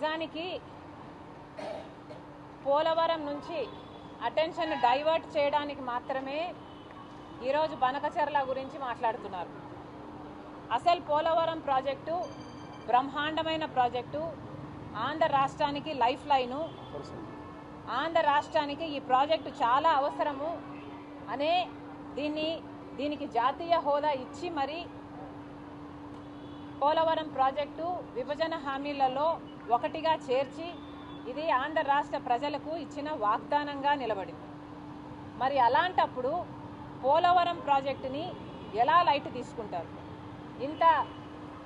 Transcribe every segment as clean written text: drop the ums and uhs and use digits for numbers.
నిజానికి పోలవరం నుంచి attention divert చేయడానికి మాత్రమే ఈరోజు బనకచెర్ల గురించి మాట్లాడుతున్నారు. అసలు పోలవరం ప్రాజెక్టు బ్రహ్మాండమైన ప్రాజెక్టు, ఆంధ్ర రాష్ట్రానికి లైఫ్ లైను, ఆంధ్ర రాష్ట్రానికి ఈ ప్రాజెక్టు చాలా అవసరము అనే దీనికి జాతీయ హోదా ఇచ్చి మరి పోలవరం ప్రాజెక్టు విభజన హామీలలో ఒకటిగా చేర్చి ఇది ఆంధ్ర రాష్ట్ర ప్రజలకు ఇచ్చిన వాగ్దానంగా నిలబడింది. మరి అలాంటప్పుడు పోలవరం ప్రాజెక్టుని ఎలా లైట్ తీసుకుంటారు? ఇంత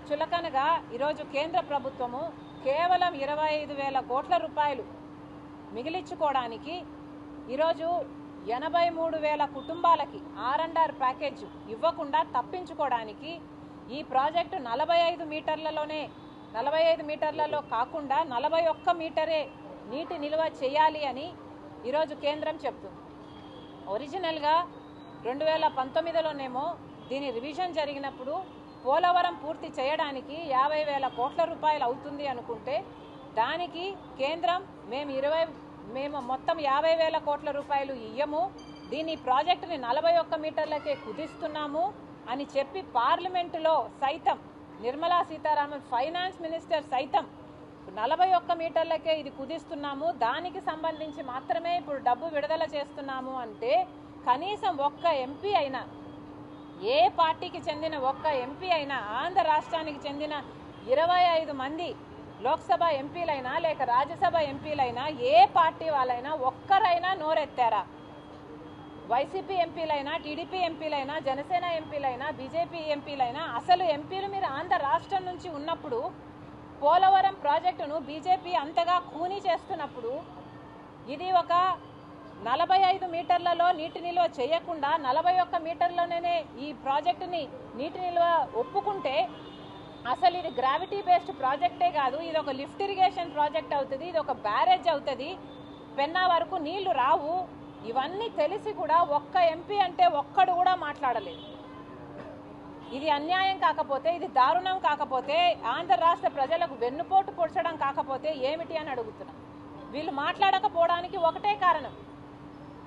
చులకనగా ఈరోజు కేంద్ర ప్రభుత్వము కేవలం 25,000 కోట్ల రూపాయలు మిగిలించుకోవడానికి ఈరోజు 83,000 కుటుంబాలకి R&R ప్యాకేజ్ ఇవ్వకుండా తప్పించుకోవడానికి ఈ ప్రాజెక్టు 45 మీటర్లలో కాకుండా 41 మీటరే నీటి నిల్వ చేయాలి అని ఈరోజు కేంద్రం చెప్తుంది. ఒరిజినల్గా 2019లోనేమో దీని రివిజన్ జరిగినప్పుడు పోలవరం పూర్తి చేయడానికి 50,000 కోట్ల రూపాయలు అవుతుంది అనుకుంటే దానికి కేంద్రం మేము మొత్తం 50,000 కోట్ల రూపాయలు ఇయ్యము, దీని ప్రాజెక్టుని 41 మీటర్లకే కుదిస్తున్నాము అని చెప్పి పార్లమెంటులో సైతం నిర్మలా సీతారామన్ ఫైనాన్స్ మినిస్టర్ సైతం 41 మీటర్లకే ఇది కుదిస్తున్నాము, దానికి సంబంధించి మాత్రమే ఇప్పుడు డబ్బు విడుదల చేస్తున్నాము అంటే కనీసం ఒక్క ఎంపీ అయినా, ఏ పార్టీకి చెందిన ఒక్క ఎంపీ అయినా, ఆంధ్ర రాష్ట్రానికి చెందిన 25 మంది లోక్సభ ఎంపీలైనా లేక రాజ్యసభ ఎంపీలైనా ఏ పార్టీ వాళ్ళైనా ఒక్కరైనా నోరెత్తారా? వైసీపీ ఎంపీలైనా, టీడీపీ ఎంపీలైనా, జనసేన ఎంపీలైనా, బీజేపీ ఎంపీలైనా, అసలు ఎంపీలు మీరు ఆంధ్ర రాష్ట్రం నుంచి ఉన్నప్పుడు పోలవరం ప్రాజెక్టును బీజేపీ అంతగా ఖూనీ చేస్తున్నప్పుడు ఇది ఒక 45 మీటర్లలో నీటి నిల్వ చేయకుండా 41 మీటర్లలోనే ఈ ప్రాజెక్టుని నీటి నిల్వ ఒప్పుకుంటే అసలు ఇది గ్రావిటీ బేస్డ్ ప్రాజెక్టే కాదు, ఇది ఒక లిఫ్ట్ ఇరిగేషన్ ప్రాజెక్ట్ అవుతుంది, ఇది ఒక బ్యారేజ్ అవుతుంది, పెన్నా వరకు నీళ్లు రావు. ఇవన్నీ తెలిసి కూడా ఒక్క ఎంపీ అంటే ఒక్కడు కూడా మాట్లాడలేదు. ఇది అన్యాయం కాకపోతే, ఇది దారుణం కాకపోతే, ఆంధ్ర రాష్ట్ర ప్రజలకు వెన్నుపోటు పొడచడం కాకపోతే ఏమిటి అని అడుగుతున్నాం. వీళ్ళు మాట్లాడకపోవడానికి ఒకటే కారణం,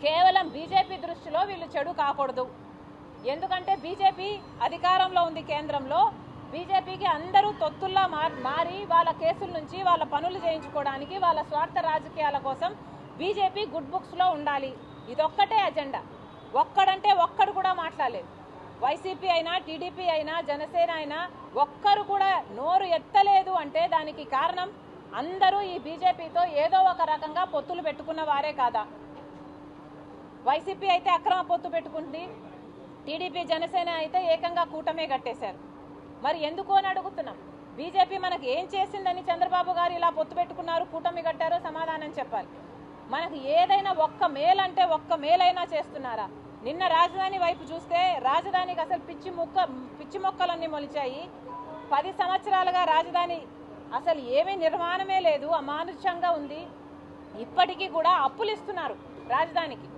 కేవలం బీజేపీ దృష్టిలో వీళ్ళు చెడు కాకూడదు. ఎందుకంటే బీజేపీ అధికారంలో ఉంది కేంద్రంలో, బీజేపీకి అందరూ తొత్తుల్లా మారి వాళ్ళ కేసుల నుంచి వాళ్ళ పనులు చేయించుకోవడానికి, వాళ్ళ స్వార్థ రాజకీయాల కోసం బీజేపీ గుడ్ బుక్స్లో ఉండాలి. ఇదొక్కటే అజెండా. ఒక్కడంటే ఒక్కడు కూడా మాట్లాడలేదు. వైసీపీ అయినా, టీడీపీ అయినా, జనసేన అయినా ఒక్కరు కూడా నోరు ఎత్తలేదు అంటే దానికి కారణం అందరూ ఈ బీజేపీతో ఏదో ఒక రకంగా పొత్తులు పెట్టుకున్న వారే కాదా? వైసీపీ అయితే అక్రమ పొత్తు పెట్టుకుంది, టీడీపీ జనసేన అయితే ఏకంగా కూటమే కట్టేశారు. మరి ఎందుకు అని అడుగుతున్నాం. బీజేపీ మనకు ఏం చేసిందని చంద్రబాబు గారు ఇలా పొత్తు పెట్టుకున్నారు, కూటమి కట్టారో సమాధానం చెప్పాలి. మనకు ఏదైనా ఒక్క మేలంటే ఒక్క మేలైనా చేస్తున్నారా? నిన్న రాజధాని వైపు చూస్తే రాజధానికి అసలు పిచ్చి మొక్కలన్నీ మొలిచాయి. 10 సంవత్సరాలుగా రాజధాని అసలు ఏమీ నిర్మాణమే లేదు, అమానుషంగా ఉంది. ఇప్పటికీ కూడా అప్పులు ఇస్తున్నారు రాజధానికి.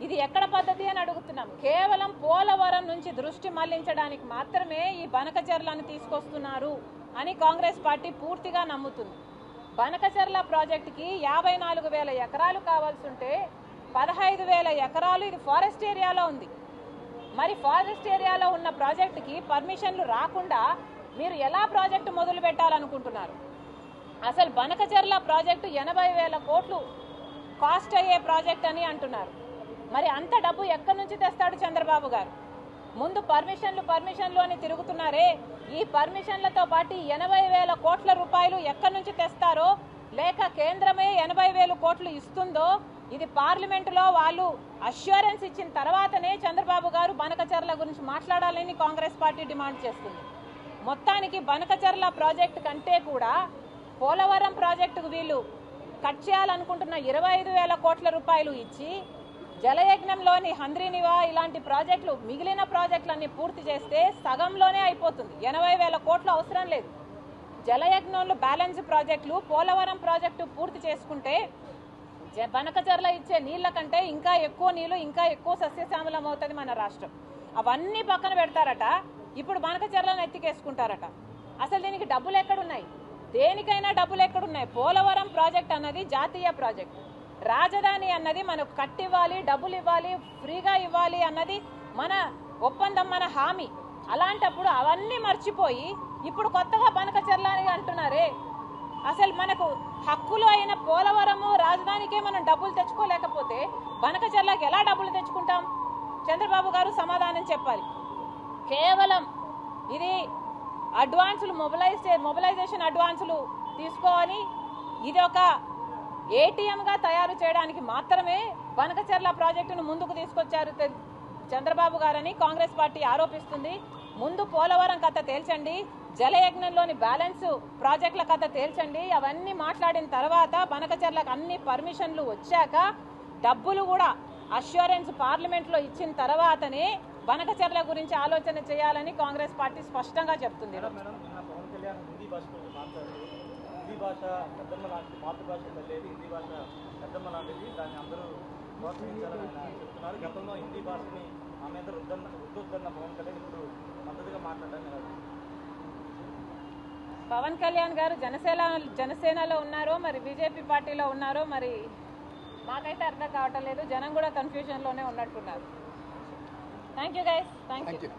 ఇది ఎక్కడ పద్ధతి అని అడుగుతున్నాం. కేవలం పోలవరం నుంచి దృష్టి మళ్లించడానికి మాత్రమే ఈ బనకచెర్లను తీసుకొస్తున్నారు అని కాంగ్రెస్ పార్టీ పూర్తిగా నమ్ముతుంది. బనకచెర్ల ప్రాజెక్టుకి 54,000 ఎకరాలు కావాల్సి ఉంటే 15,000 ఎకరాలు ఇది ఫారెస్ట్ ఏరియాలో ఉంది. మరి ఫారెస్ట్ ఏరియాలో ఉన్న ప్రాజెక్టుకి పర్మిషన్లు రాకుండా మీరు ఎలా ప్రాజెక్టు మొదలు పెట్టాలనుకుంటున్నారు? అసలు బనకచెర్ల ప్రాజెక్టు 80,000 కోట్లు కాస్ట్ అయ్యే ప్రాజెక్ట్ అని అంటున్నారు. మరి అంత డబ్బు ఎక్కడి నుంచి తెస్తాడు చంద్రబాబు గారు? ముందు పర్మిషన్లు అని తిరుగుతున్నారే, ఈ పర్మిషన్లతో పాటు 80,000 కోట్ల రూపాయలు ఎక్కడి నుంచి తెస్తారో, లేక కేంద్రమే 80,000 కోట్లు ఇస్తుందో, ఇది పార్లమెంటులో వాళ్ళు అష్యూరెన్స్ ఇచ్చిన తర్వాతనే చంద్రబాబు గారు బనకచెర్ల గురించి మాట్లాడాలని కాంగ్రెస్ పార్టీ డిమాండ్ చేస్తుంది. మొత్తానికి బనకచెర్ల ప్రాజెక్టు కంటే కూడా పోలవరం ప్రాజెక్టుకు వీళ్ళు కట్ చేయాలనుకుంటున్న 25,000 కోట్ల రూపాయలు ఇచ్చి జలయజ్ఞంలోని హంద్రీనివా ఇలాంటి ప్రాజెక్టులు, మిగిలిన ప్రాజెక్టులన్నీ పూర్తి చేస్తే సగంలోనే అయిపోతుంది. 80,000 కోట్లు అవసరం లేదు. జలయజ్ఞంలో బ్యాలెన్స్ ప్రాజెక్టులు, పోలవరం ప్రాజెక్టు పూర్తి చేసుకుంటే బనకచెర్ల ఇచ్చే నీళ్ల కంటే ఇంకా ఎక్కువ నీళ్లు, ఇంకా ఎక్కువ సస్యశ్యామలం అవుతుంది మన రాష్ట్రం. అవన్నీ పక్కన పెడతారట, ఇప్పుడు బనకచెర్లను ఎత్తికేసుకుంటారట. అసలు దీనికి డబ్బులు ఎక్కడున్నాయి? దేనికైనా డబ్బులు ఎక్కడున్నాయి? పోలవరం ప్రాజెక్ట్ అన్నది జాతీయ ప్రాజెక్ట్, రాజధాని అన్నది మనకు కట్టివ్వాలి, డబ్బులు ఇవ్వాలి, ఫ్రీగా ఇవ్వాలి అన్నది మన ఒప్పందం, మన హామీ. అలాంటప్పుడు అవన్నీ మర్చిపోయి ఇప్పుడు కొత్తగా బనకచెర్ల అని అంటున్నారే. అసలు మనకు హక్కులు అయిన పోలవరము రాజధానికే మనం డబ్బులు తెచ్చుకోలేకపోతే బనకచెర్లకి ఎలా డబ్బులు తెచ్చుకుంటాం? చంద్రబాబు గారు సమాధానం చెప్పాలి. కేవలం ఇది అడ్వాన్సులు మొబిలైజేషన్ అడ్వాన్సులు తీసుకొని ఇది ఒక ఏటీఎంగా తయారు చేయడానికి మాత్రమే బనకచెర్ల ప్రాజెక్టును ముందుకు తీసుకొచ్చారు చంద్రబాబు గారని కాంగ్రెస్ పార్టీ ఆరోపిస్తుంది. ముందు పోలవరం కథ తేల్చండి, జలయజ్ఞంలోని బ్యాలెన్స్ ప్రాజెక్టుల కథ తేల్చండి. అవన్నీ మాట్లాడిన తర్వాత బనకచెర్లకు అన్ని పర్మిషన్లు వచ్చాక డబ్బులు కూడా అష్యూరెన్స్ పార్లమెంట్లో ఇచ్చిన తర్వాతనే బనకచెర్ల గురించి ఆలోచన చేయాలని కాంగ్రెస్ పార్టీ స్పష్టంగా చెప్తుంది. హిందీ భాష పెద్దమ్మ లాంటిది, మాతృభాష లేదు, హిందీ భాష పెద్దమ్మ లాంటిది, దాన్ని అందరూ ప్రోత్సహించాలని ఆయన చెప్తున్నారు. గతంలో హిందీ భాషని ఆమె వృద్ధొద్దన్న పవన్ కళ్యాణ్ ఇప్పుడు మద్దతుగా మాట్లాడడానికి పవన్ కళ్యాణ్ గారు జనసేనలో ఉన్నారో మరి బీజేపీ పార్టీలో ఉన్నారో మరి మాకైతే అర్థం కావటం లేదు. జనం కూడా కన్ఫ్యూజన్లోనే ఉన్నట్టున్నారు. Thank you guys, thank you.